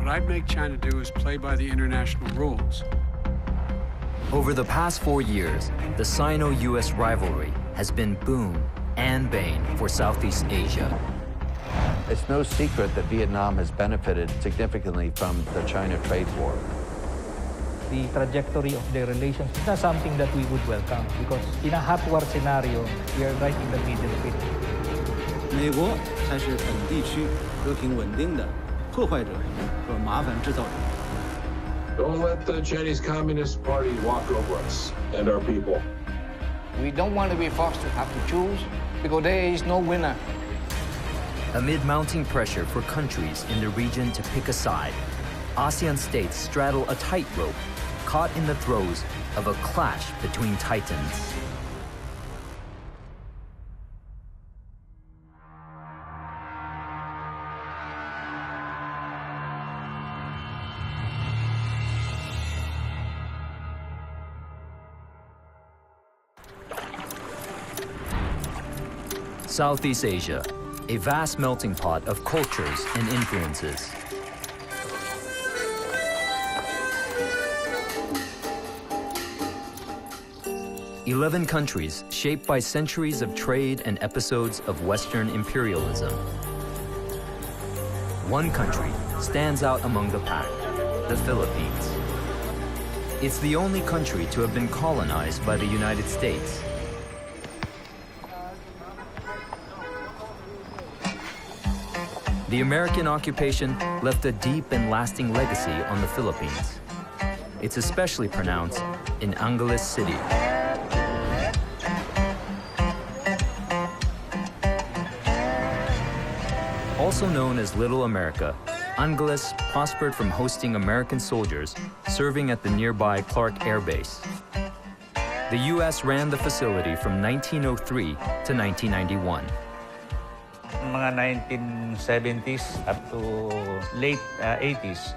What I'd make China do is play by the international rules. Over the past 4 years, the Sino-US rivalry has been boon and bane for Southeast Asia. It's no secret that Vietnam has benefited significantly from the China trade war. The trajectory of their relations is not something that we would welcome because in a hot war scenario, we are right in the middle of it. 美国才是本地区和平稳定的破坏者和麻烦制造者。Don't let the Chinese Communist Party walk over us and our people. We don't want to be forced to have to choose because there is no winner. Amid mounting pressure for countries in the region to pick a side, ASEAN states straddle a tightrope, caught in the throes of a clash between titans. Southeast Asia, a vast melting pot of cultures and influences. "11 countries shaped by centuries of trade and episodes of Western imperialism. One country stands out among the pack, the Philippines. It's the only country to have been colonized by the United States. The American occupation left a deep and lasting legacy on the Philippines. It's especially pronounced in Angeles City. Also known as Little America, Angeles prospered from hosting American soldiers serving at the nearby Clark Air Base. The U.S. ran the facility from 1903 to 1991. Mga 1970s up to late 80s,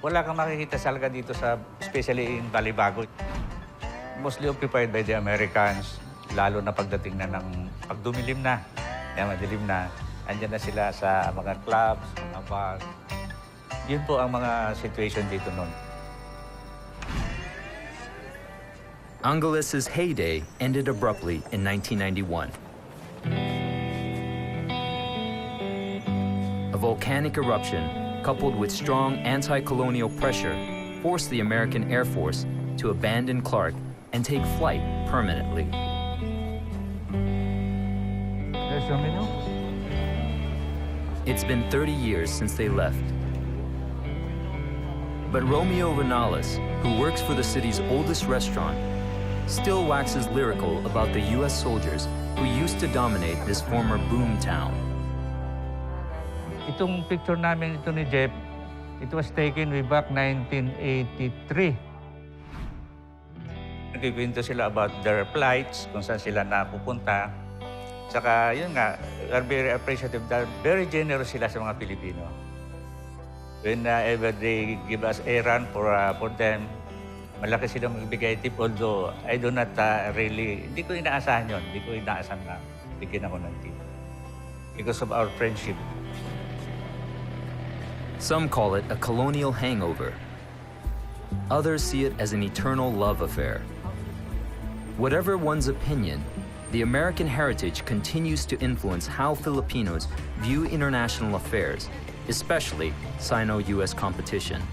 wala kang makikita talaga dito sa, especially in Balibago. Mostly occupied by the Americans, lalo na pagdating na ng pagdumilim na, madilim na, andyan na sila sa mga clubs, mga bars. Yun po ang mga situation dito noon. Angeles' heyday ended abruptly in 1991. A volcanic eruption, coupled with strong anti-colonial pressure, forced the American Air Force to abandon Clark and take flight permanently. There's your menu. It's been 30 years since they left. But Romeo Renales, who works for the city's oldest restaurant, still waxes lyrical about the U.S. soldiers who used to dominate this former boom town. Itong picture namin ito ni Jeff, it was taken way back 1983. Nagkikwento sila about their flights, kung saan sila napupunta. Saka yun nga, are very appreciative, very generous sila sa mga Pilipino. Whenever they give us a run for them, malaki silang magbigay tip, although I do not really, hindi ko inaasahan yun. Hindi ko inaasahan na bigyan ako ng tip. Because of our friendship. Some call it a colonial hangover. Others see it as an eternal love affair. Whatever one's opinion, the American heritage continues to influence how Filipinos view international affairs, especially Sino-US competition.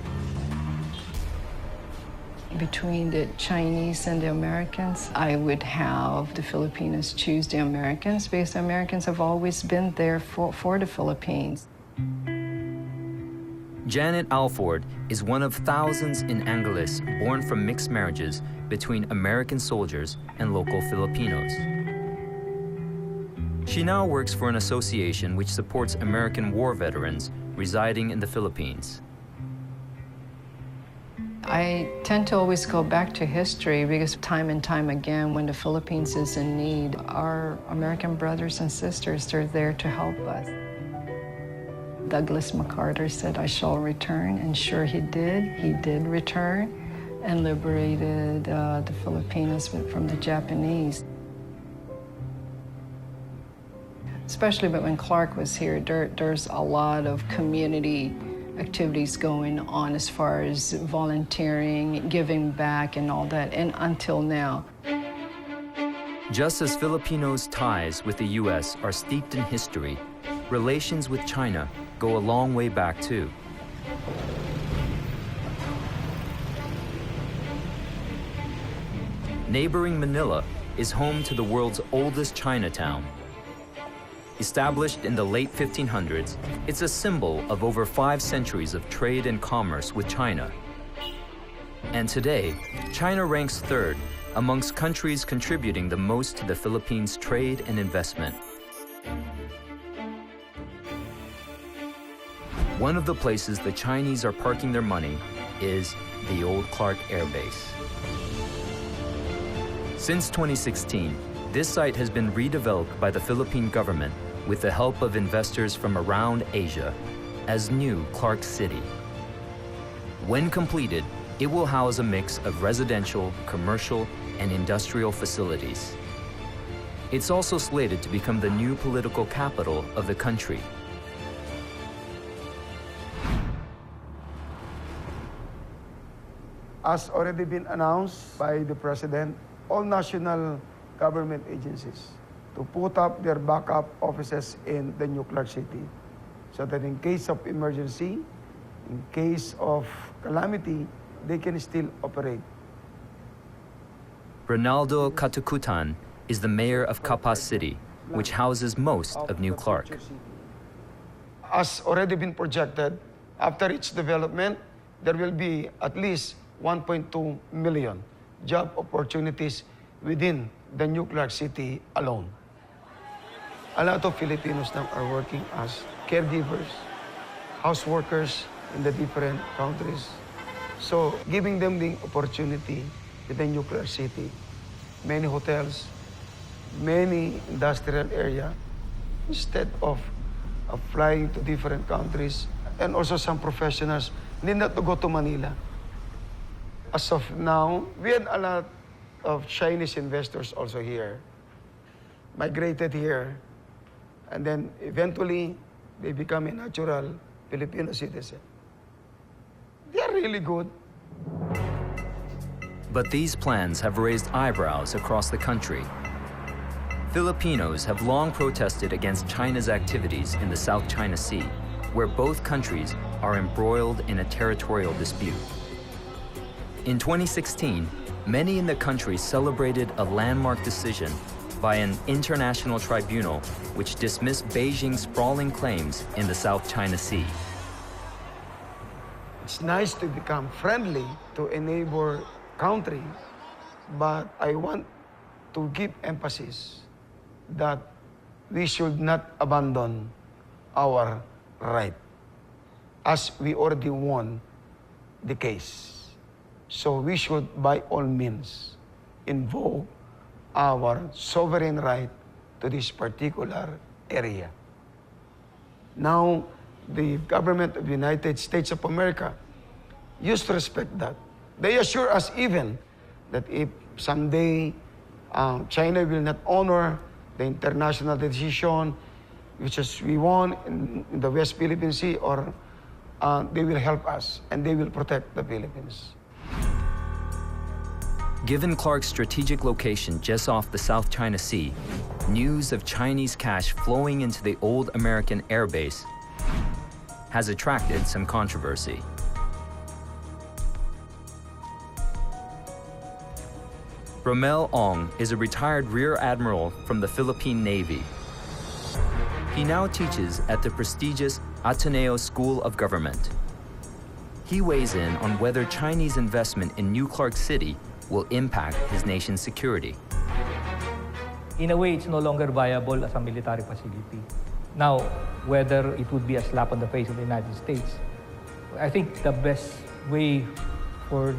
Between the Chinese and the Americans, I would have the Filipinos choose the Americans because the Americans have always been there for the Philippines. Janet Alford is one of thousands in Angeles born from mixed marriages between American soldiers and local Filipinos. She now works for an association which supports American war veterans residing in the Philippines. I tend to always go back to history because time and time again, when the Philippines is in need, our American brothers and sisters are there to help us. Douglas MacArthur said, "I shall return," and sure he did. He did return and liberated the Filipinos from the Japanese. Especially when Clark was here, there's a lot of community activities going on as far as volunteering, giving back, and all that, and until now. Just as Filipinos' ties with the U.S. are steeped in history, relations with China go a long way back too. Neighboring Manila is home to the world's oldest Chinatown. Established in the late 1500s, it's a symbol of over 5 centuries of trade and commerce with China. And today, China ranks third amongst countries contributing the most to the Philippines' trade and investment. One of the places the Chinese are parking their money is the old Clark Air Base. Since 2016, this site has been redeveloped by the Philippine government with the help of investors from around Asia as new Clark City. When completed, it will house a mix of residential, commercial, and industrial facilities. It's also slated to become the new political capital of the country. As already been announced by the President, all national government agencies to put up their backup offices in the new Clark City so that in case of emergency, in case of calamity, they can still operate. Ronaldo Katukutan is the mayor of Kapas City, which houses most of New Clark. As already been projected, after its development, there will be at least 1.2 million job opportunities within the New Clark City alone. A lot of Filipinos now are working as caregivers, house workers in the different countries. So giving them the opportunity in the New Clark City, many hotels, many industrial area, instead of flying to different countries, and also some professionals need not to go to Manila. As of now, we had a lot of Chinese investors also here, migrated here, and then eventually they become a natural Filipino citizen. They are really good. But these plans have raised eyebrows across the country. Filipinos have long protested against China's activities in the South China Sea, where both countries are embroiled in a territorial dispute. In 2016, many in the country celebrated a landmark decision by an international tribunal which dismissed Beijing's sprawling claims in the South China Sea. It's nice to become friendly to a neighbor country, but I want to give emphasis that we should not abandon our right, as we already won the case. So we should, by all means, invoke our sovereign right to this particular area. Now, the government of the United States of America used to respect that. They assure us even that if someday China will not honor the international decision, which is we won in the West Philippine Sea, or they will help us and they will protect the Philippines. Given Clark's strategic location just off the South China Sea, news of Chinese cash flowing into the old American air base has attracted some controversy. Romel Ong is a retired Rear Admiral from the Philippine Navy. He now teaches at the prestigious Ateneo School of Government. He weighs in on whether Chinese investment in New Clark City will impact his nation's security. In a way, it's no longer viable as a military facility. Now, whether it would be a slap on the face of the United States, I think the best way for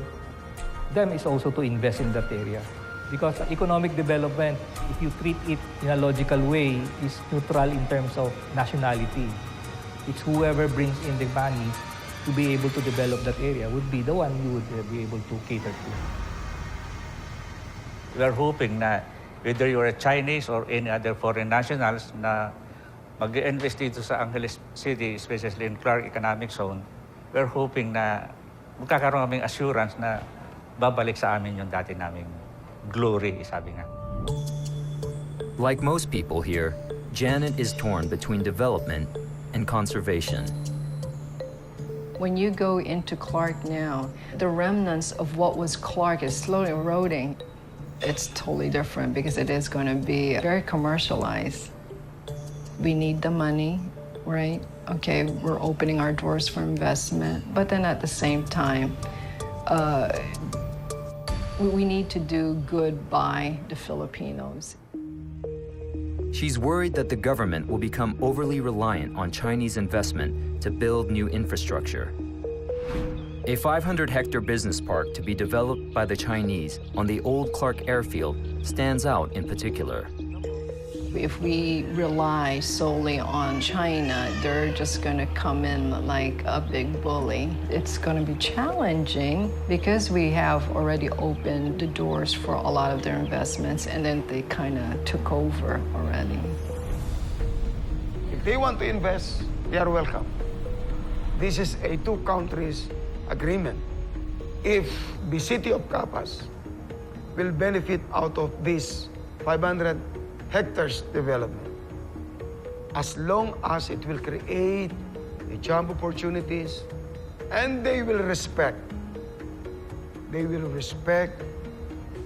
them is also to invest in that area. Because economic development, if you treat it in a logical way, is neutral in terms of nationality. It's whoever brings in the money to be able to develop that area would be the one you would be able to cater to. We are hoping na whether you're a Chinese or any other foreign nationals na mag-invest dito sa Angeles City, especially in Clark Economic Zone, we're hoping na magkakaroon kaming assurance na babalik sa amin yung dati naming glory, sabi nga. Like most people here, Janet is torn between development and conservation. When you go into Clark now, the remnants of what was Clark is slowly eroding. It's totally different because it is going to be very commercialized. We need the money, right? Okay, we're opening our doors for investment, but then at the same time, we need to do good by the Filipinos. She's worried that the government will become overly reliant on Chinese investment to build new infrastructure. A 500-hectare business park to be developed by the Chinese on the old Clark airfield stands out in particular. If we rely solely on China, they're just going to come in like a big bully. It's going to be challenging because we have already opened the doors for a lot of their investments, and then they kind of took over already. If they want to invest, they are welcome. This is a two countries agreement. If the city of Capas will benefit out of this 500 hectares development, as long as it will create job opportunities, and they will respect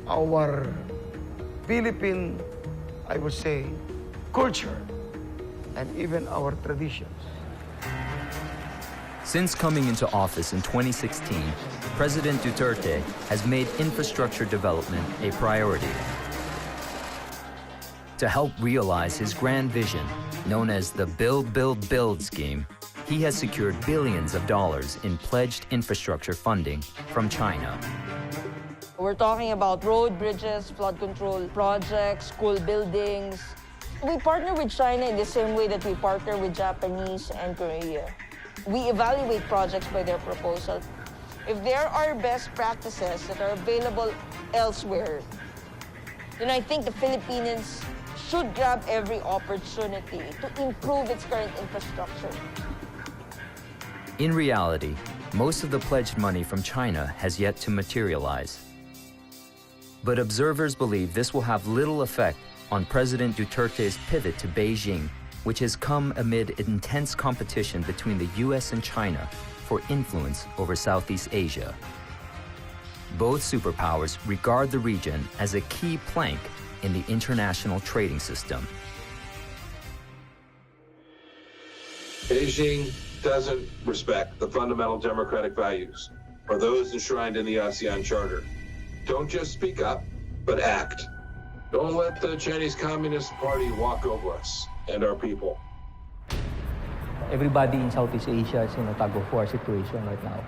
our Philippine, I would say, culture and even our traditions. Since coming into office in 2016, President Duterte has made infrastructure development a priority. To help realize his grand vision, known as the Build, Build, Build scheme, he has secured billions of dollars in pledged infrastructure funding from China. We're talking about road, bridges, flood control projects, school buildings. We partner with China in the same way that we partner with Japanese and Korea. We evaluate projects by their proposal. If there are best practices that are available elsewhere, then I think the Philippines should grab every opportunity to improve its current infrastructure. In reality, most of the pledged money from China has yet to materialize. But observers believe this will have little effect on President Duterte's pivot to Beijing, which has come amid intense competition between the US and China for influence over Southeast Asia. Both superpowers regard the region as a key plank in the international trading system. Beijing doesn't respect the fundamental democratic values or those enshrined in the ASEAN Charter. Don't just speak up, but act. Don't let the Chinese Communist Party walk over us and our people. Everybody in Southeast Asia is in a tug-of-war situation right now.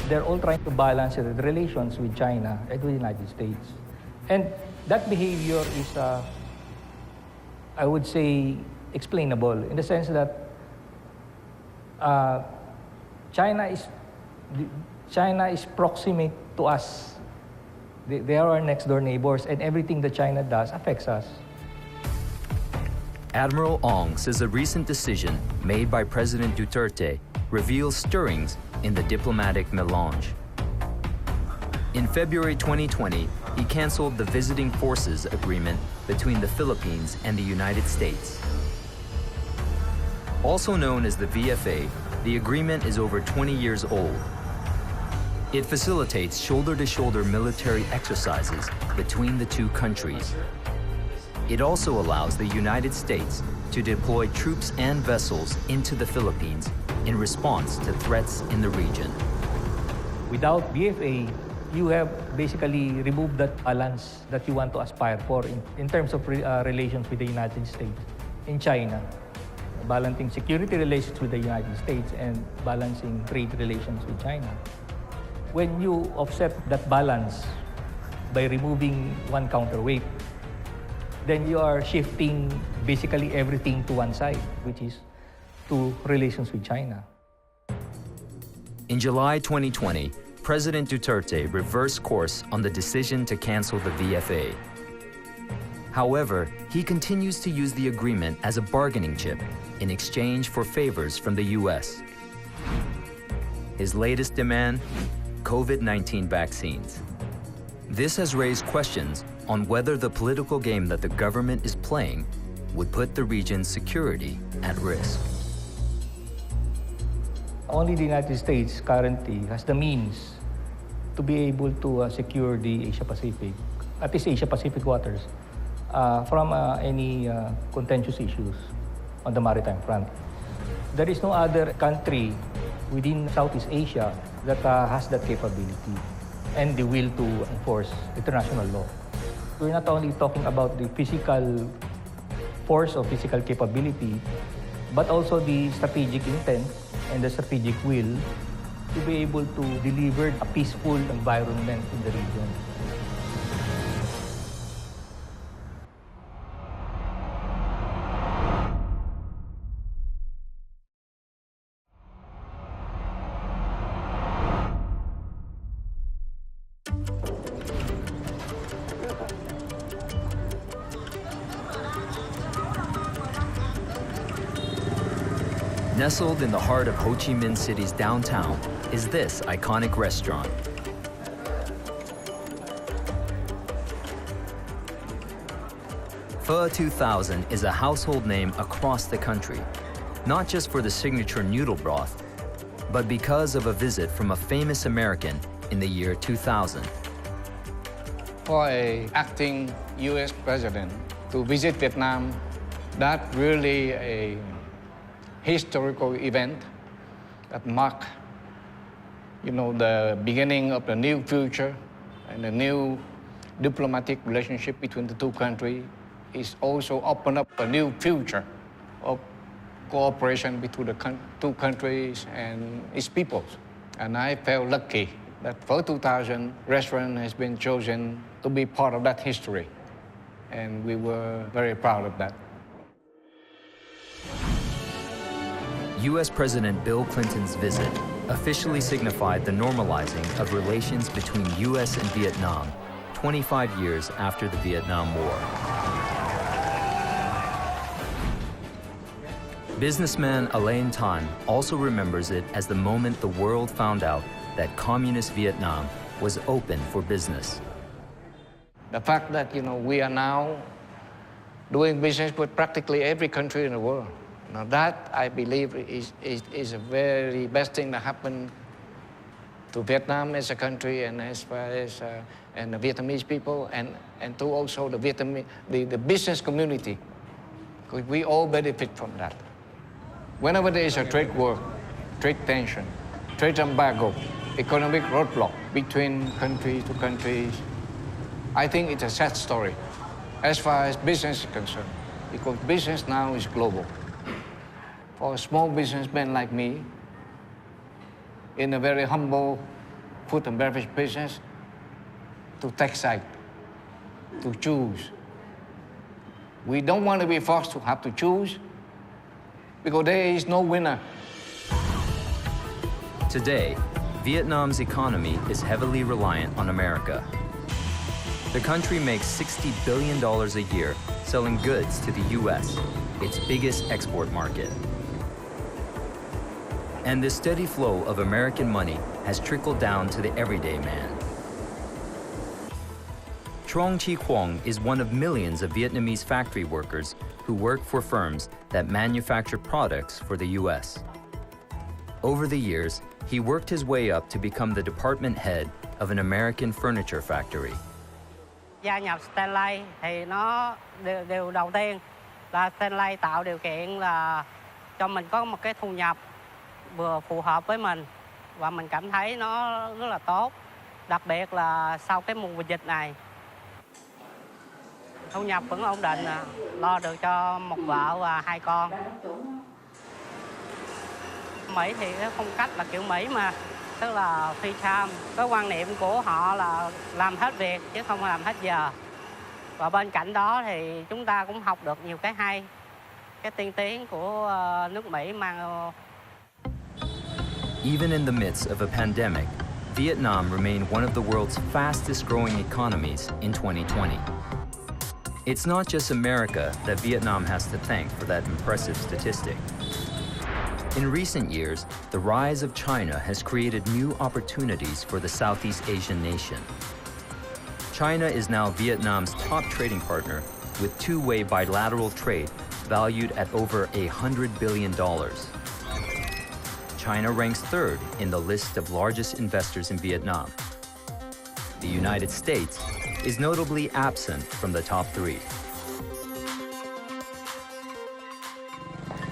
They're all trying to balance the relations with China and with the United States. And that behavior is, I would say, explainable in the sense that China is proximate to us. They are our next-door neighbors, and everything that China does affects us. Admiral Ong says a recent decision made by President Duterte reveals stirrings in the diplomatic melange. In February 2020, he canceled the Visiting Forces Agreement between the Philippines and the United States. Also known as the VFA, the agreement is over 20 years old. It facilitates shoulder-to-shoulder military exercises between the two countries. It also allows the United States to deploy troops and vessels into the Philippines in response to threats in the region. Without BFA, you have basically removed that balance that you want to aspire for in terms of relations with the United States and China. Balancing security relations with the United States and balancing trade relations with China. When you offset that balance by removing one counterweight, then you are shifting basically everything to one side, which is to relations with China. In July 2020, President Duterte reversed course on the decision to cancel the VFA. However, he continues to use the agreement as a bargaining chip in exchange for favors from the US. His latest demand? COVID-19 vaccines. This has raised questions on whether the political game that the government is playing would put the region's security at risk. Only the United States currently has the means to be able to secure the Asia-Pacific, at least Asia-Pacific waters, from any contentious issues on the maritime front. There is no other country within Southeast Asia that has that capability and the will to enforce international law. We're not only talking about the physical force or physical capability, but also the strategic intent and the strategic will to be able to deliver a peaceful environment in the region. Nestled in the heart of Ho Chi Minh City's downtown is this iconic restaurant. Pho 2000 is a household name across the country, not just for the signature noodle broth, but because of a visit from a famous American in the year 2000. For an acting U.S. president to visit Vietnam, that's really a historical event that mark, the beginning of the new future and the new diplomatic relationship between the two countries. Is also open up a new future of cooperation between the two countries and its peoples. And I felt lucky that Pho 2000 restaurant has been chosen to be part of that history. And we were very proud of that. U.S. President Bill Clinton's visit officially signified the normalizing of relations between U.S. and Vietnam 25 years after the Vietnam War. Businessman Alain Tan also remembers it as the moment the world found out that communist Vietnam was open for business. The fact that, we are now doing business with practically every country in the world. Now that, I believe, is a very best thing that happened to Vietnam as a country and as far as and the Vietnamese people and to also the business community, because we all benefit from that. Whenever there is a trade war, trade tension, trade embargo, economic roadblock between countries to countries, I think it's a sad story as far as business is concerned, because business now is global. For a small businessman like me, in a very humble food and beverage business, to take side, to choose. We don't want to be forced to have to choose, because there is no winner. Today, Vietnam's economy is heavily reliant on America. The country makes $60 billion a year selling goods to the U.S., its biggest export market. And this steady flow of American money has trickled down to the everyday man. Trong Chi Quang is one of millions of Vietnamese factory workers who work for firms that manufacture products for the U.S. Over the years, he worked his way up to become the department head of an American furniture factory. Gia nhập Stanley thì nó điều đầu tiên là Stanley tạo điều kiện là cho mình có một cái thu nhập vừa phù hợp với mình và mình cảm thấy nó rất là tốt, đặc biệt là sau cái mùa dịch này. Thu nhập vẫn ổn định, lo được cho một vợ và hai con. Mỹ thì cái phong cách là kiểu Mỹ mà, tức là free time. Cái quan niệm của họ là làm hết việc chứ không làm hết giờ. Và bên cạnh đó thì chúng ta cũng học được nhiều cái hay, cái tiên tiến của nước Mỹ mang. Even in the midst of a pandemic, Vietnam remained one of the world's fastest-growing economies in 2020. It's not just America that Vietnam has to thank for that impressive statistic. In recent years, the rise of China has created new opportunities for the Southeast Asian nation. China is now Vietnam's top trading partner with two-way bilateral trade valued at over $100 billion. China ranks third in the list of largest investors in Vietnam. The United States is notably absent from the top three.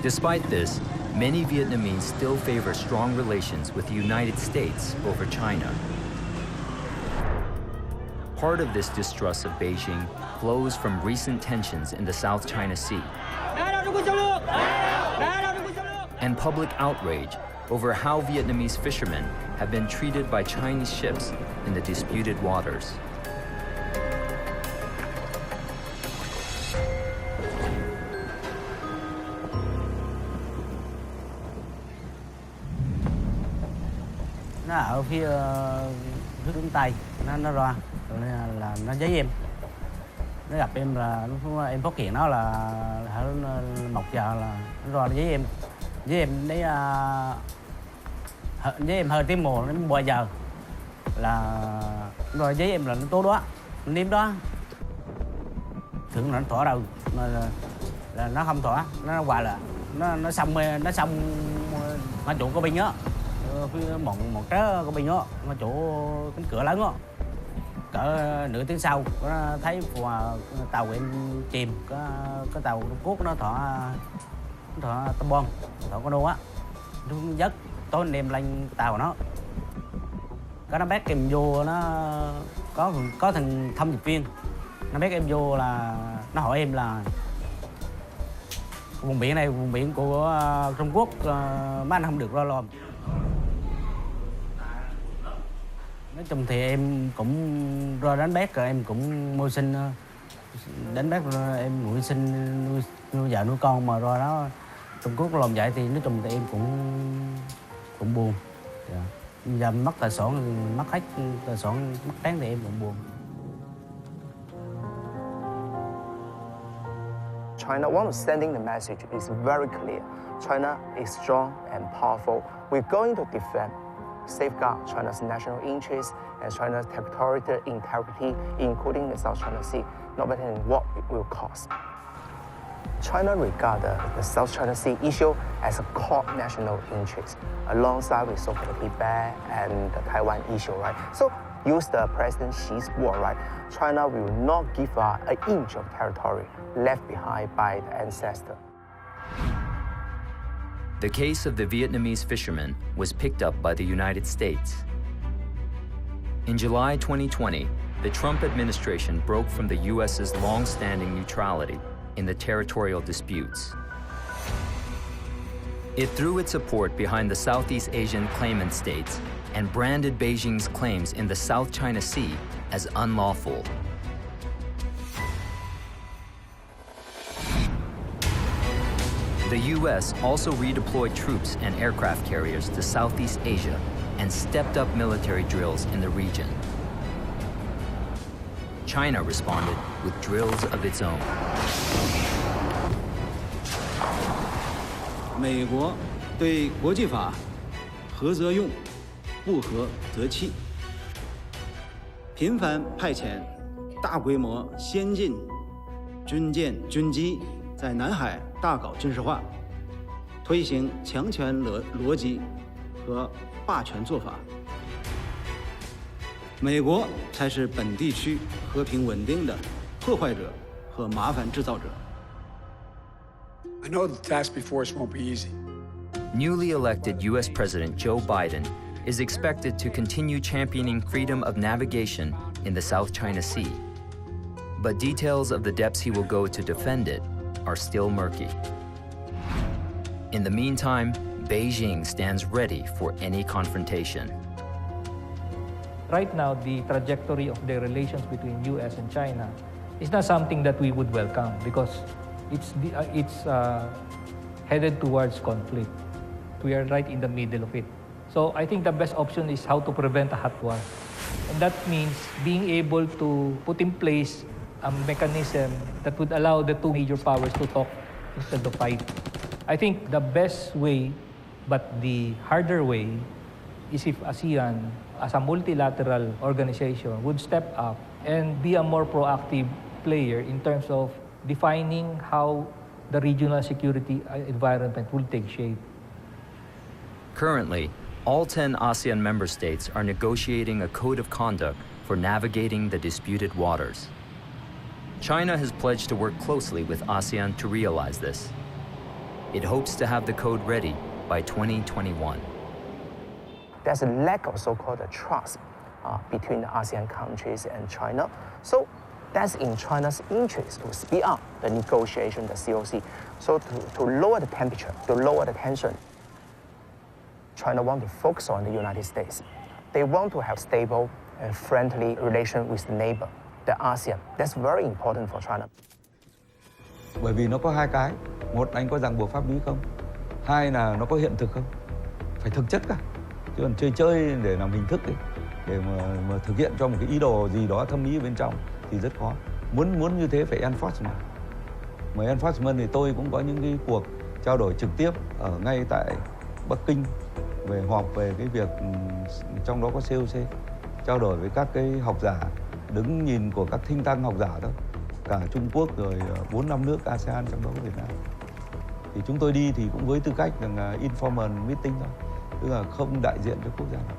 Despite this, many Vietnamese still favor strong relations with the United States over China. Part of this distrust of Beijing flows from recent tensions in the South China Sea and public outrage over how Vietnamese fishermen have been treated by Chinese ships in the disputed waters. Nó ở phía hướng Tây, nó ra là nó giấy em. Nó gặp em là em phát hiện nó là ở 1 giờ là nó ra giấy em. Giấy em đấy giấy em hơi tiếng mùa đến 3 giờ là rồi giấy em là nó tố đó, nó nếm đó. Thường là nó thỏa đâu là nó không thỏa, nó hoài là nó xong ở chỗ có binh á. Phía một trớ của mình đó, mà chỗ cánh cửa lớn đó, cỡ nửa tiếng sau nó thấy tàu của em chìm, có tàu Trung Quốc nó thọ tôm bom, thọ con đô á, nó dứt tối đem lên tàu nó, nó bét em vô, nó có thằng thâm dịch viên, nó bét em vô là nó hỏi em là vùng biển này vùng biển của Trung Quốc, mấy anh không được lo. Nói chung thì em cũng ra đánh bét rồi em cũng mưu sinh, đánh bét rồi em mưu sinh nuôi vợ nuôi con, mà rồi đó Trung Quốc làm vậy thì nói chung thì em cũng buồn. Giờ mất tài sản, mất hết tài sản, mất tráng thì em cũng buồn. China, one of sending the message is very clear. China is strong and powerful. We're going to defend, safeguard China's national interests and China's territorial integrity, including the South China Sea, no matter what it will cost. China regards the South China Sea issue as a core national interest, alongside with so-called Tibet and the Taiwan issue, right? So, use the President Xi's word, right? China will not give an inch of territory left behind by the ancestor. The case of the Vietnamese fishermen was picked up by the United States. In July 2020, the Trump administration broke from the U.S.'s long-standing neutrality in the territorial disputes. It threw its support behind the Southeast Asian claimant states and branded Beijing's claims in the South China Sea as unlawful. The U.S. also redeployed troops and aircraft carriers to Southeast Asia and stepped up military drills in the region. China responded with drills of its own. 美国对国际法合则用，不合则弃，频繁派遣大规模先进军舰军机在南海大搞军事化，推行强权逻辑和霸权做法。美国才是本地区和平稳定的破坏者和麻烦制造者。 I know the task before us won't be easy. Newly elected U.S. President Joe Biden is expected to continue championing freedom of navigation in the South China Sea. But details of the depths he will go to defend it are still murky. In the meantime, Beijing stands ready for any confrontation. Right now, the trajectory of the relations between U.S. and China is not something that we would welcome because it's headed towards conflict. We are right in the middle of it. So I think the best option is how to prevent a hot war. And that means being able to put in place a mechanism that would allow the two major powers to talk instead of fight. I think the best way But the harder way is if ASEAN, as a multilateral organization, would step up and be a more proactive player in terms of defining how the regional security environment will take shape. Currently, all 10 ASEAN member states are negotiating a code of conduct for navigating the disputed waters. China has pledged to work closely with ASEAN to realize this. It hopes to have the code ready by 2021. There's a lack of so-called trust between the ASEAN countries and China. So that's in China's interest to speed up the negotiation, the COC. So to lower the temperature, to lower the tension, China wants to focus on the United States. They want to have stable and friendly relation with the neighbor, the ASEAN. That's very important for China. Bởi vì nó có hai cái. Một, anh có ràng buộc pháp lý không? Hai là nó có hiện thực không? Phải thực chất cả. Chứ còn chơi để làm hình thức ấy, để mà thực hiện cho một cái ý đồ gì đó thâm ý bên trong thì rất khó. Muốn như thế phải enforcement. Mà enforcement thì tôi cũng có những cái cuộc trao đổi trực tiếp ở ngay tại Bắc Kinh về họp về cái việc trong đó có COC, trao đổi với các cái học giả, đứng nhìn của các think tank học giả đó, cả Trung Quốc rồi 4-5 nước ASEAN trong đó có Việt Nam. Thì chúng tôi đi thì cũng với tư cách là informal meeting thôi, tức là không đại diện cho quốc gia nào,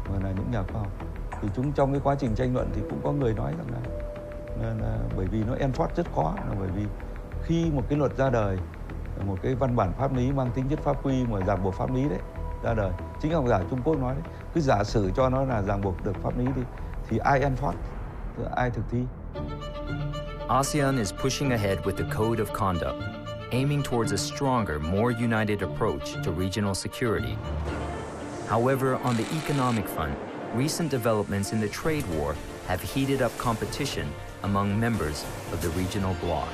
mà là những nhà khoa học. Thì trong cái quá trình tranh luận thì cũng có người nói rằng là bởi vì nó enforce rất khó, là bởi vì khi một cái luật ra đời, một cái văn bản pháp lý mang tính chất pháp quy mà ràng buộc pháp lý đấy ra đời, chính học giả Trung Quốc nói đấy, cứ giả sử cho nó là ràng buộc được pháp lý đi thì ai enforce, ai thực thi. ASEAN is pushing ahead with the code of conduct, aiming towards a stronger, more united approach to regional security. However, on the economic front, recent developments in the trade war have heated up competition among members of the regional bloc.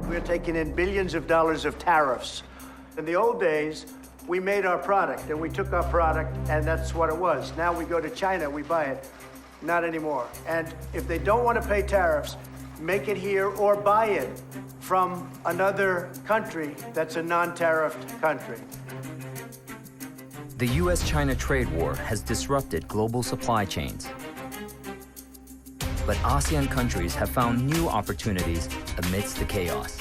We're taking in billions of dollars of tariffs. In the old days, we made our product and we took our product and that's what it was. Now we go to China, we buy it. Not anymore. And if they don't want to pay tariffs, make it here or buy it from another country that's a non-tariffed country. The US-China trade war has disrupted global supply chains. But ASEAN countries have found new opportunities amidst the chaos.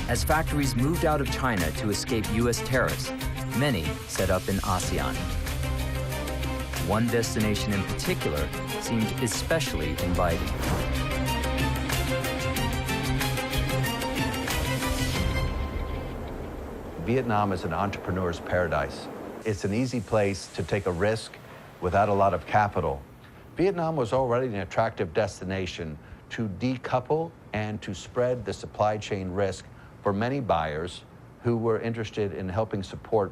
As factories moved out of China to escape US tariffs, many set up in ASEAN. One destination in particular seemed especially inviting. Vietnam is an entrepreneur's paradise. It's an easy place to take a risk without a lot of capital. Vietnam was already an attractive destination to decouple and to spread the supply chain risk for many buyers who were interested in helping support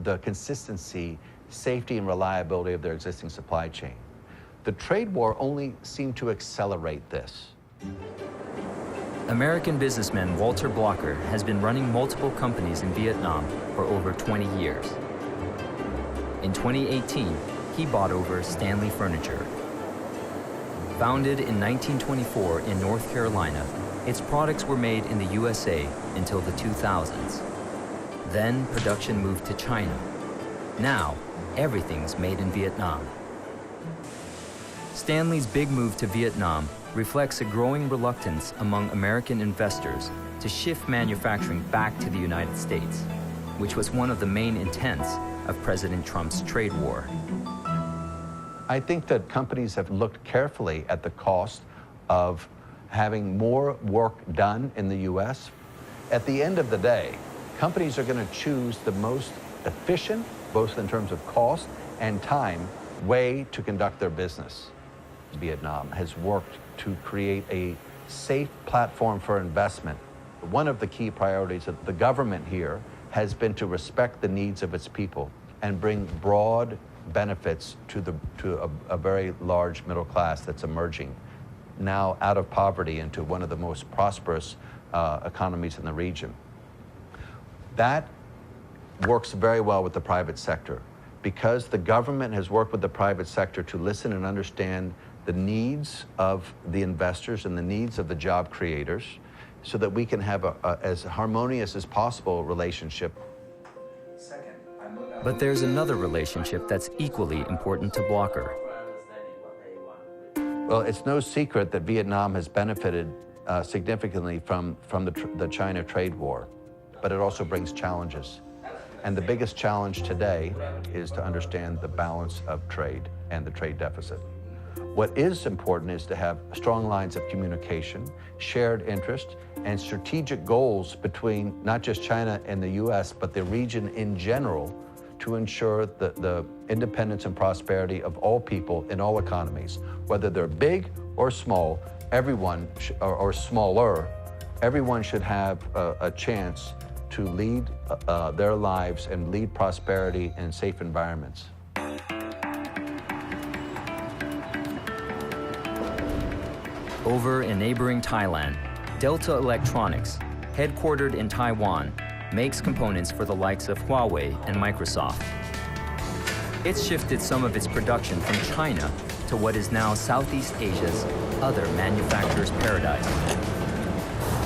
the consistency, safety, and reliability of their existing supply chain. The trade war only seemed to accelerate this. American businessman Walter Blocker has been running multiple companies in Vietnam for over 20 years. In 2018, he bought over Stanley Furniture. Founded in 1924 in North Carolina, its products were made in the USA until the 2000s. Then production moved to China. Now, everything's made in Vietnam. Stanley's big move to Vietnam reflects a growing reluctance among American investors to shift manufacturing back to the United States, which was one of the main intents of President Trump's trade war. I think that companies have looked carefully at the cost of having more work done in the U.S. At the end of the day, companies are going to choose the most efficient, both in terms of cost and time, way to conduct their business. Vietnam has worked to create a safe platform for investment. One of the key priorities of the government here has been to respect the needs of its people and bring broad benefits to a very large middle class that's emerging now out of poverty into one of the most prosperous economies in the region. That works very well with the private sector because the government has worked with the private sector to listen and understand the needs of the investors and the needs of the job creators so that we can have as harmonious as possible relationship. But there's another relationship that's equally important to Blocker. Well, it's no secret that Vietnam has benefited significantly from the China trade war, but it also brings challenges. And the biggest challenge today is to understand the balance of trade and the trade deficit. What is important is to have strong lines of communication, shared interest, and strategic goals between not just China and the US, but the region in general to ensure the independence and prosperity of all people in all economies, whether they're big or small, everyone, or smaller, everyone should have a chance to lead their lives and lead prosperity in safe environments. Over in neighboring Thailand, Delta Electronics, headquartered in Taiwan, makes components for the likes of Huawei and Microsoft. It's shifted some of its production from China to what is now Southeast Asia's other manufacturer's paradise.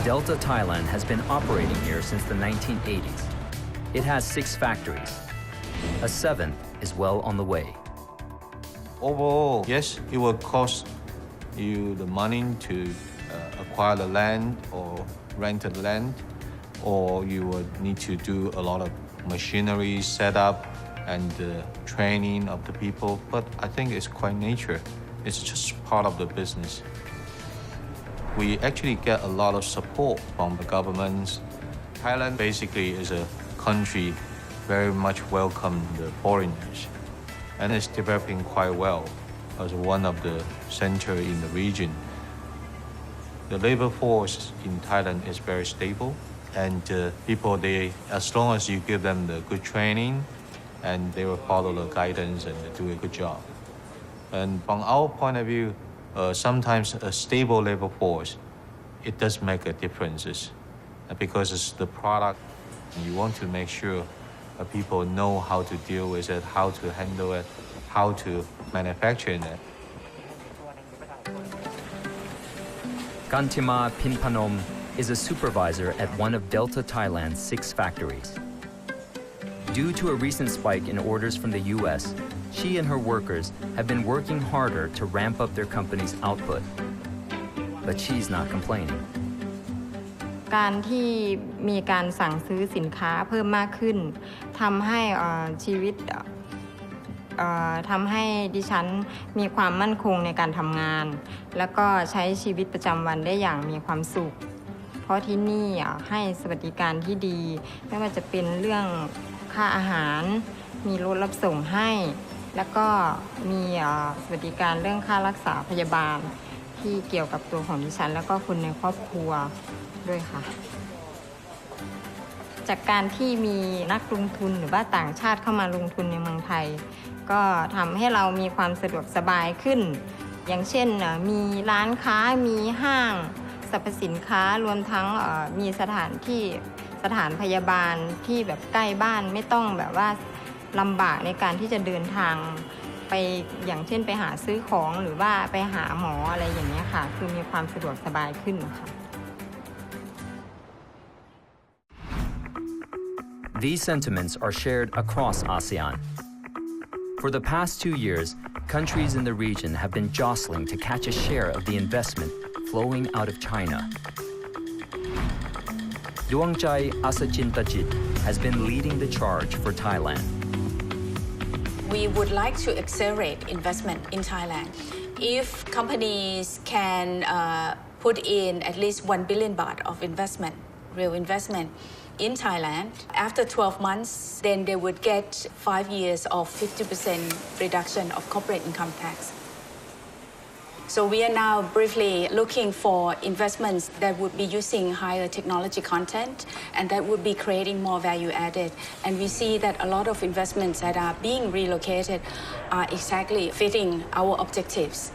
Delta Thailand has been operating here since the 1980s. It has 6 factories. A 7th is well on the way. Overall, yes, it will cost you the money to acquire the land or rent the land, or you would need to do a lot of machinery setup and training of the people. But I think it's quite nature. It's just part of the business. We actually get a lot of support from the governments. Thailand basically is a country very much welcome the foreigners, and it's developing quite well as one of the center in the region. The labor force in Thailand is very stable, and people, as long as you give them the good training, and they will follow the guidance and do a good job. And from our point of view, sometimes a stable labor force, it does make a difference because it's the product. You want to make sure people know how to deal with it, how to handle it, how to manufacture it. Kantima Pinpanom is a supervisor at one of Delta Thailand's 6 factories. Due to a recent spike in orders from the US, she and her workers have been working harder to ramp up their company's output. But she's not complaining. การที่มีการสั่งซื้อสินค้าเพิ่มมากขึ้นทำให้ชีวิตทำให้ดิฉันมีความมั่นคงในการทำงานแล้วก็ใช้ชีวิตประจำวันได้อย่างมีความสุขเพราะที่นี่ให้สวัสดิการที่ดีไม่ว่าจะเป็นเรื่องค่าอาหารมีรถรับส่งให้แล้วก็มีสวัสดิการเรื่องค่ารักษาพยาบาลที่เกี่ยวกับตัวของดิฉันแล้วก็คนในครอบครัวด้วยค่ะจากการที่มีนักลงทุนหรือว่าต่างชาติเข้ามาลงทุนในเมืองไทยก็ทำให้เรามีความสะดวกสบายขึ้นอย่างเช่นมีร้านค้ามีห้างสรรพสินค้ารวมทั้งมีสถานพยาบาลที่แบบใกล้บ้านไม่ต้องแบบว่าลำบากในการที่จะเดินทางไปอย่างเช่นไปหาซื้อของหรือว่าไปหาหมออะไรอย่างนี้ค่ะคือมีความสะดวกสบายขึ้นค่ะ These sentiments are shared across ASEAN. For the past 2 years, countries in the region have been jostling to catch a share of the investment flowing out of China. Duangchai Asachintajit has been leading the charge for Thailand. We would like to accelerate investment in Thailand. If companies can put in at least 1 billion baht of investment, real investment, in Thailand, after 12 months, then they would get 5 years of 50% reduction of corporate income tax. So we are now briefly looking for investments that would be using higher technology content and that would be creating more value added. And we see that a lot of investments that are being relocated are exactly fitting our objectives.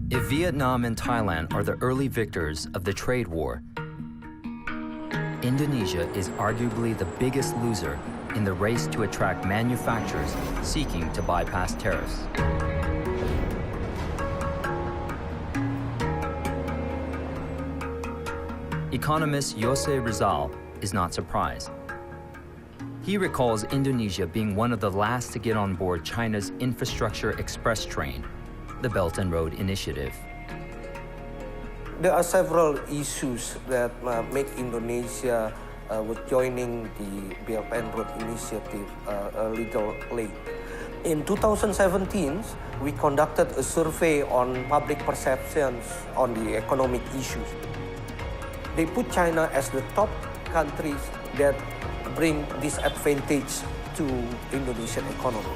If Vietnam and Thailand are the early victors of the trade war, Indonesia is arguably the biggest loser in the race to attract manufacturers seeking to bypass tariffs. Economist Jose Rizal is not surprised. He recalls Indonesia being one of the last to get on board China's infrastructure express train, the Belt and Road Initiative. There are several issues that make Indonesia with joining the Belt and Road Initiative a little late. In 2017, we conducted a survey on public perceptions on the economic issues. They put China as the top countries that bring disadvantage to Indonesian economy.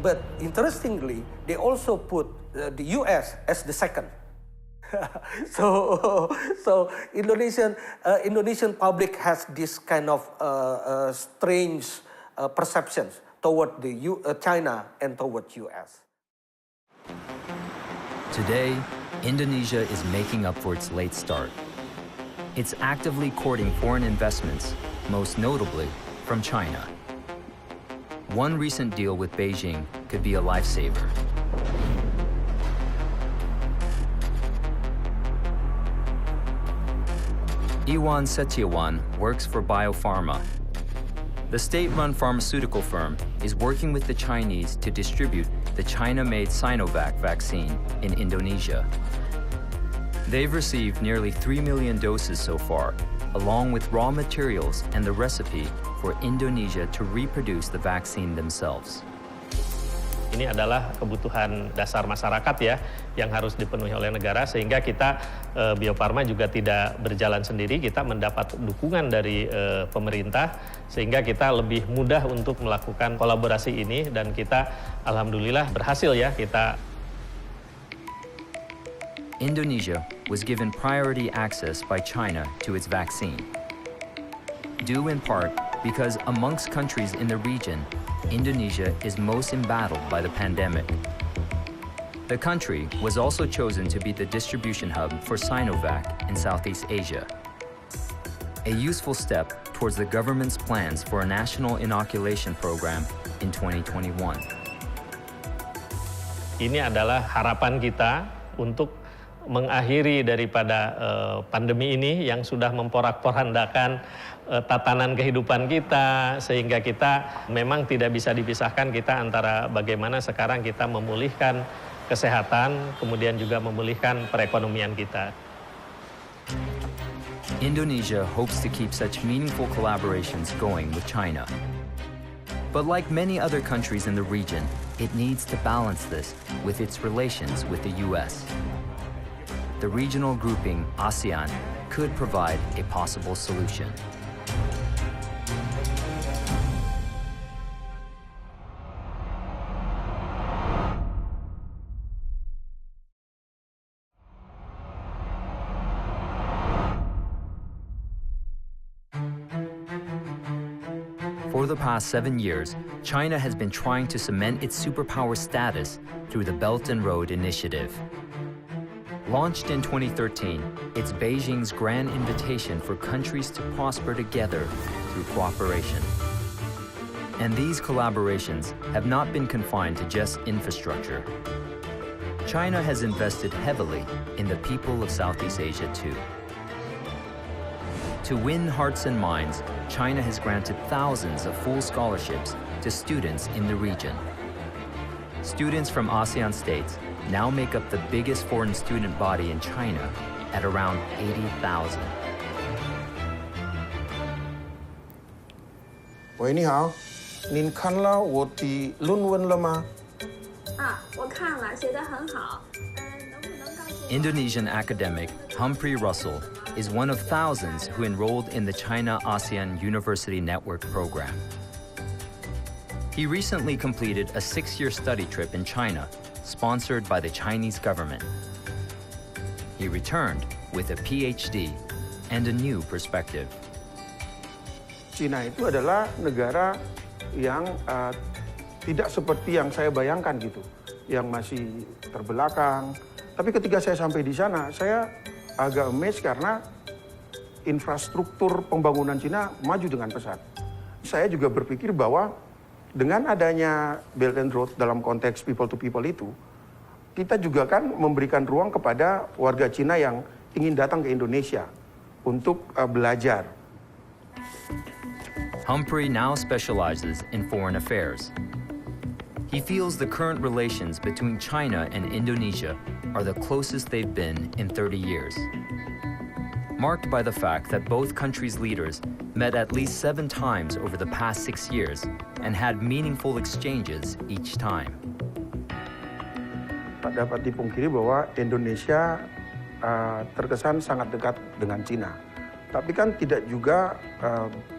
But interestingly, they also put the US as the second. so Indonesian public has this kind of strange perceptions toward China and toward US. Today, Indonesia is making up for its late start. It's actively courting foreign investments, most notably from China. One recent deal with Beijing could be a lifesaver. Iwan Setiawan works for Biopharma. The state-run pharmaceutical firm is working with the Chinese to distribute the China-made Sinovac vaccine in Indonesia. They've received nearly 3 million doses so far, along with raw materials and the recipe for Indonesia to reproduce the vaccine themselves. Ini adalah kebutuhan dasar masyarakat ya, yang harus dipenuhi oleh negara, sehingga kita Bio Farma juga tidak berjalan sendiri, kita mendapat dukungan dari pemerintah, sehingga kita lebih mudah untuk melakukan kolaborasi ini, dan kita alhamdulillah berhasil ya, kita. Indonesia was given priority access by China to its vaccine, due in part because amongst countries in the region, Indonesia is most embattled by the pandemic. The country was also chosen to be the distribution hub for Sinovac in Southeast Asia, a useful step towards the government's plans for a national inoculation program in 2021. Ini adalah harapan kita untuk mengakhiri daripada pandemi ini yang sudah memporak-porandakan tatanan kehidupan kita, sehingga kita memang tidak bisa dipisahkan kita antara bagaimana sekarang kita memulihkan kesehatan, kemudian juga memulihkan perekonomian kita. Indonesia hopes to keep such meaningful collaborations going with China. But like many other countries in the region, it needs to balance this with its relations with the US. The regional grouping ASEAN could provide a possible solution. For the past 7 years, China has been trying to cement its superpower status through the Belt and Road Initiative. Launched in 2013, it's Beijing's grand invitation for countries to prosper together through cooperation. And these collaborations have not been confined to just infrastructure. China has invested heavily in the people of Southeast Asia too. To win hearts and minds, China has granted thousands of full scholarships to students in the region. Students from ASEAN states now make up the biggest foreign student body in China at around 80,000. 喂，你好，您看了我的论文了吗？我看了，写得很好。Indonesian academic Humphrey Russell is one of thousands who enrolled in the China-ASEAN University Network program. He recently completed a 6-year study trip in China, sponsored by the Chinese government. He returned with a PhD and a new perspective. Cina itu adalah negara yang tidak seperti yang saya bayangkan gitu, yang masih terbelakang. Tapi ketika saya sampai di sana, saya agak amazed karena infrastruktur pembangunan Cina maju dengan pesat. Saya juga berpikir bahwa dengan adanya Belt and Road dalam konteks people to people itu, kita juga kan memberikan ruang kepada warga Cina yang ingin datang ke Indonesia untuk belajar. Humphrey now specializes in foreign affairs. He feels the current relations between China and Indonesia are the closest they've been in 30 years, marked by the fact that both countries' leaders met at least 7 times over the past 6 years and had meaningful exchanges each time. Tak dapat dipungkiri bahwa Indonesia terkesan sangat dekat dengan Cina. Tapi kan tidak juga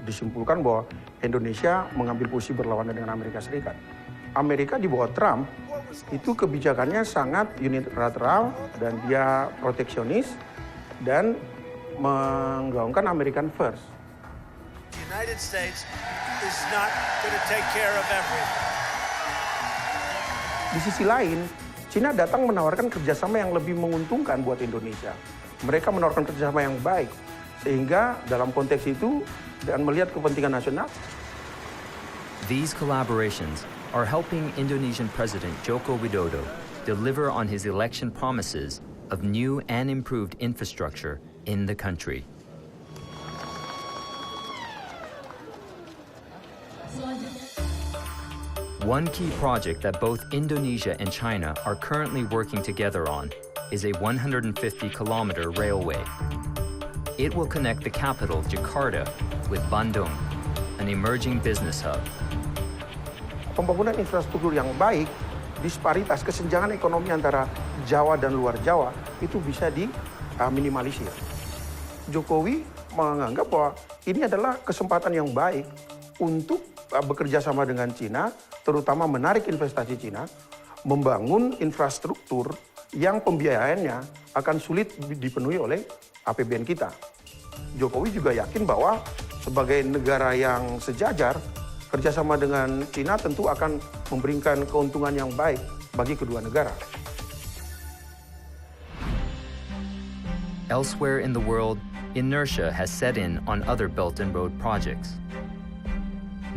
disimpulkan bahwa Indonesia mengambil posisi berlawanan dengan Amerika Serikat. Amerika di bawah Trump itu kebijakannya sangat unilateral dan dia proteksionis dan menggaungkan American First. The United States is not going to take care of everything. Di sisi lain, Cina datang menawarkan kerjasama yang lebih menguntungkan buat Indonesia. Mereka menawarkan kerjasama yang baik, sehingga dalam konteks itu dan melihat kepentingan nasional. These collaborations are helping Indonesian President Joko Widodo deliver on his election promises of new and improved infrastructure in the country. One key project that both Indonesia and China are currently working together on is a 150-kilometer railway. It will connect the capital, Jakarta, with Bandung, an emerging business hub. Pembangunan infrastruktur yang baik, disparitas kesenjangan ekonomi antara Jawa dan luar Jawa itu bisa diminimalisir. Jokowi menganggap bahwa ini adalah kesempatan yang baik untuk bekerja sama dengan Cina, terutama menarik investasi Cina, membangun infrastruktur yang pembiayaannya akan sulit dipenuhi oleh APBN kita. Jokowi juga yakin bahwa sebagai negara yang sejajar, kerjasama dengan Cina tentu akan memberikan keuntungan yang baik bagi kedua negara. Elsewhere in the world, inertia has set in on other Belt and Road projects.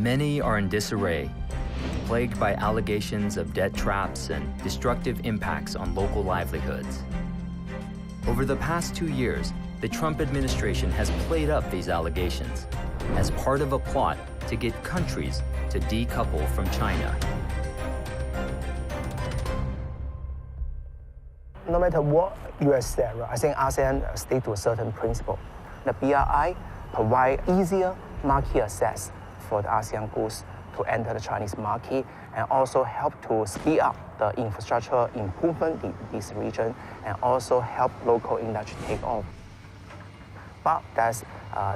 Many are in disarray, plagued by allegations of debt traps and destructive impacts on local livelihoods. Over the past 2 years, the Trump administration has played up these allegations as part of a plot to get countries to decouple from China. No matter what U.S. said, I think ASEAN stick to a certain principle. The BRI provide easier market access for the ASEAN goods to enter the Chinese market and also help to speed up the infrastructure improvement in this region and also help local industry take off. But there's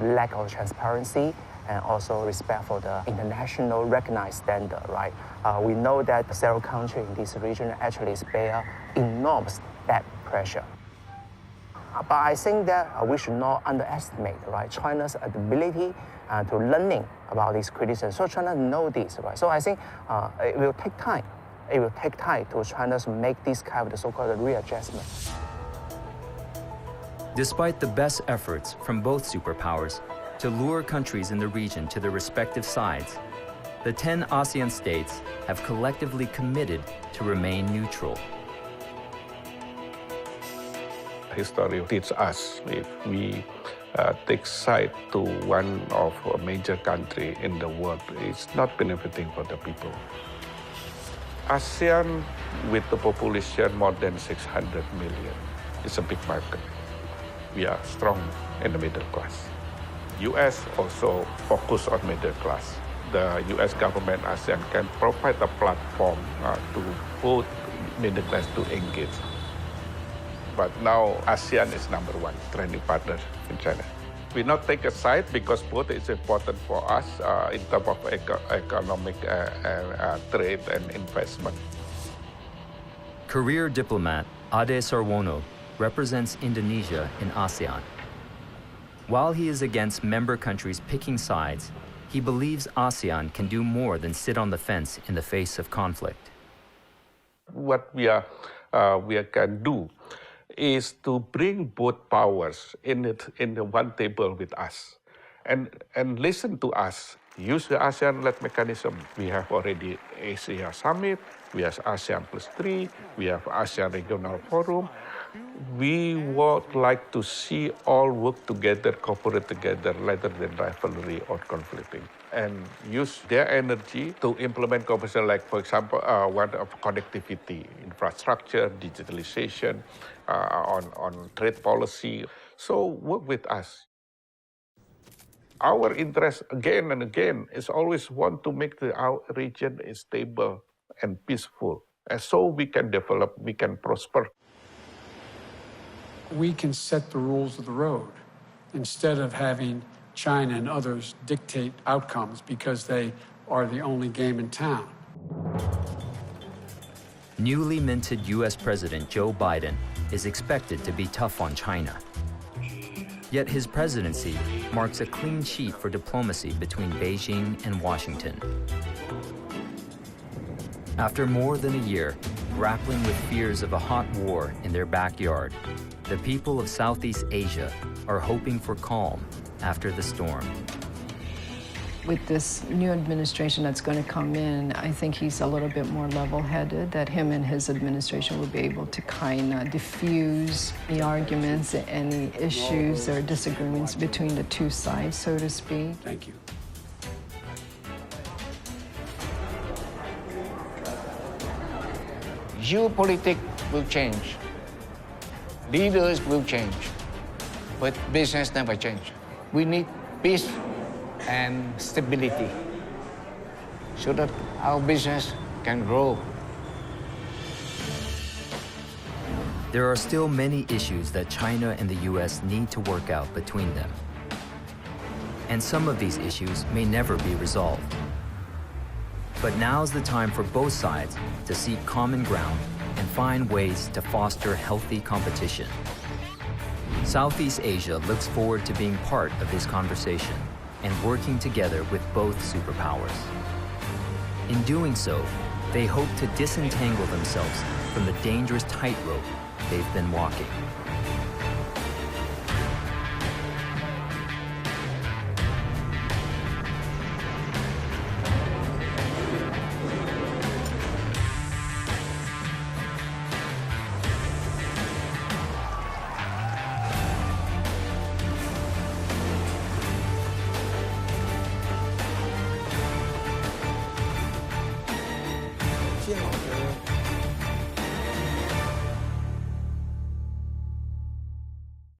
lack of transparency and also respect for the international recognized standard, right? We know that several countries in this region actually bear enormous debt pressure. But I think that we should not underestimate, right, China's ability to learning about these criticisms. So China know this, right? So I think it will take time. It will take time to China to make this kind of the so-called readjustment. Despite the best efforts from both superpowers to lure countries in the region to their respective sides, the 10 ASEAN states have collectively committed to remain neutral. History teaches us if we take side to one of a major country in the world, it's not benefiting for the people. ASEAN, with the population more than 600 million, is a big market. We are strong in the middle class. U.S. also focus on middle class. The U.S. government, ASEAN, can provide a platform to both middle class to engage. But now ASEAN is number one trading partner in China. We not take a side because both is important for us in terms of economic trade and investment. Career diplomat Ade Sarwono represents Indonesia in ASEAN. While he is against member countries picking sides, he believes ASEAN can do more than sit on the fence in the face of conflict. What we can do is to bring both powers in the one table with us and listen to us. Use the ASEAN-led mechanism. We have already Asia Summit, we have ASEAN +3, we have ASEAN Regional Forum. We would like to see all work together, cooperate together, rather than rivalry or conflicting, and use their energy to implement cooperation, like, for example, one of connectivity, infrastructure, digitalization, on trade policy. So work with us. Our interest, again and again, is always want to make our region stable and peaceful, and so we can develop, we can prosper. We can set the rules of the road instead of having China and others dictate outcomes because they are the only game in town. Newly minted U.S. President Joe Biden is expected to be tough on China. Yet his presidency marks a clean sheet for diplomacy between Beijing and Washington. After more than a year grappling with fears of a hot war in their backyard, the people of Southeast Asia are hoping for calm after the storm. With this new administration that's going to come in, I think he's a little bit more level-headed, that him and his administration will be able to kind of diffuse the arguments, any issues or disagreements between the two sides, so to speak. Thank you. Geopolitics will change. Leaders will change. But business never change. We need peace and stability so that our business can grow. There are still many issues that China and the U.S. need to work out between them. And some of these issues may never be resolved. But now's the time for both sides to seek common ground and find ways to foster healthy competition. Southeast Asia looks forward to being part of this conversation and working together with both superpowers. In doing so, they hope to disentangle themselves from the dangerous tightrope they've been walking.